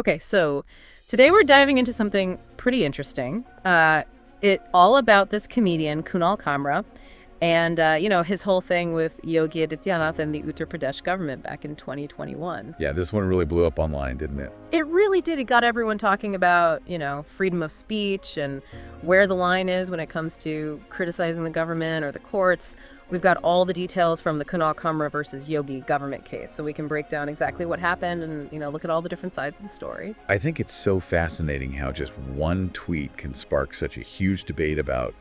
Okay, so today we're diving into something pretty interesting. It all about this comedian, Kunal Kamra, and, his whole thing with Yogi Adityanath and the Uttar Pradesh government back in 2021. Yeah, this one really blew up online, didn't it? It really did. It got everyone talking about, freedom of speech and where the line is when it comes to criticizing the government or the courts. We've got all the details from the Kunal Kamra versus Yogi government case, so we can break down exactly what happened and, look at all the different sides of the story. I think it's so fascinating how just one tweet can spark such a huge debate about,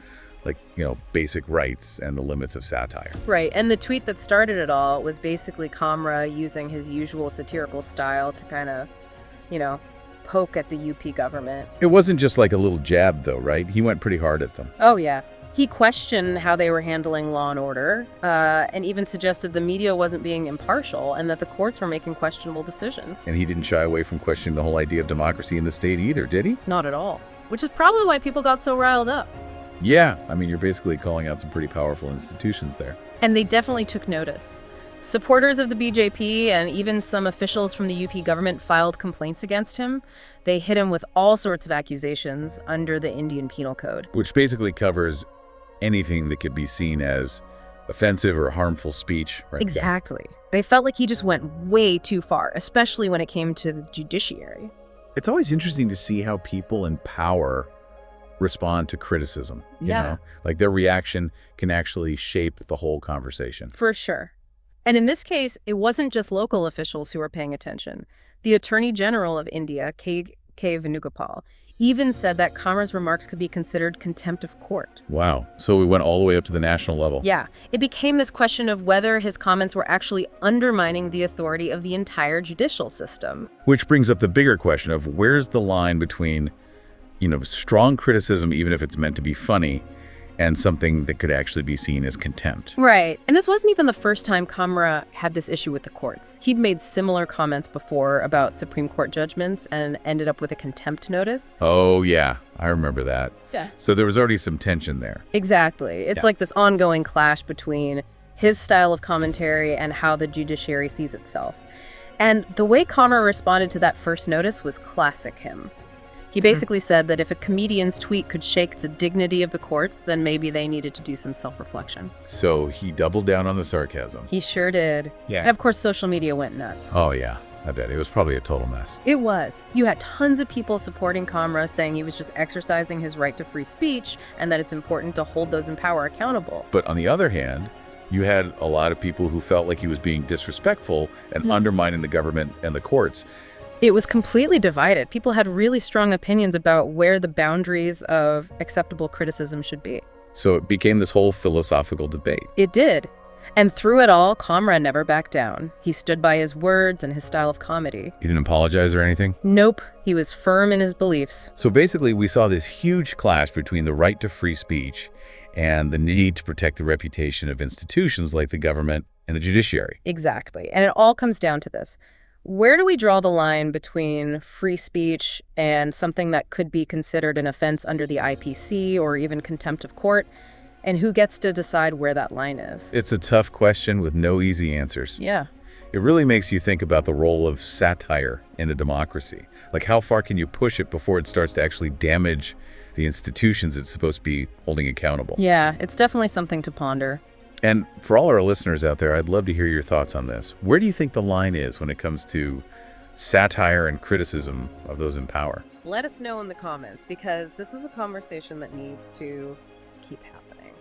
basic rights and the limits of satire. Right, and the tweet that started it all was basically Kamra using his usual satirical style to kind of, poke at the UP government. It wasn't just like a little jab, though, right? He went pretty hard at them. Oh, yeah. He questioned how they were handling law and order, and even suggested the media wasn't being impartial and that the courts were making questionable decisions. And he didn't shy away from questioning the whole idea of democracy in the state either, did he? Not at all. Which is probably why people got so riled up. Yeah, you're basically calling out some pretty powerful institutions there. And they definitely took notice. Supporters of the BJP and even some officials from the UP government filed complaints against him. They hit him with all sorts of accusations under the Indian Penal Code. Which basically covers anything that could be seen as offensive or harmful speech, right? Exactly. They felt like he just went way too far, especially when it came to the judiciary. It's always interesting to see how people in power respond to criticism. You know? Like their reaction can actually shape the whole conversation. For sure. And in this case, it wasn't just local officials who were paying attention. The Attorney General of India, K. Venugopal, even said that Kamra's remarks could be considered contempt of court. Wow. So we went all the way up to the national level. Yeah. It became this question of whether his comments were actually undermining the authority of the entire judicial system. Which brings up the bigger question of where's the line between, strong criticism, even if it's meant to be funny, and something that could actually be seen as contempt. Right. And this wasn't even the first time Kamra had this issue with the courts. He'd made similar comments before about Supreme Court judgments and ended up with a contempt notice. Oh, yeah. I remember that. Yeah. So there was already some tension there. Exactly. It's like this ongoing clash between his style of commentary and how the judiciary sees itself. And the way Kamra responded to that first notice was classic him. He basically said that if a comedian's tweet could shake the dignity of the courts, then maybe they needed to do some self-reflection. So he doubled down on the sarcasm. He sure did. Yeah. And of course, social media went nuts. Oh, yeah. I bet. It was probably a total mess. It was. You had tons of people supporting Kamra, saying he was just exercising his right to free speech and that it's important to hold those in power accountable. But on the other hand, you had a lot of people who felt like he was being disrespectful and undermining the government and the courts. It was completely divided. People had really strong opinions about where the boundaries of acceptable criticism should be. So it became this whole philosophical debate. It did. And through it all, Kamra never backed down. He stood by his words and his style of comedy. He didn't apologize or anything? Nope. He was firm in his beliefs. So basically, we saw this huge clash between the right to free speech and the need to protect the reputation of institutions like the government and the judiciary. Exactly. And it all comes down to this. Where do we draw the line between free speech and something that could be considered an offense under the IPC or even contempt of court? And who gets to decide where that line is? It's a tough question with no easy answers. Yeah. It really makes you think about the role of satire in a democracy. Like, how far can you push it before it starts to actually damage the institutions it's supposed to be holding accountable? Yeah, it's definitely something to ponder. And for all our listeners out there, I'd love to hear your thoughts on this. Where do you think the line is when it comes to satire and criticism of those in power? Let us know in the comments, because this is a conversation that needs to keep happening.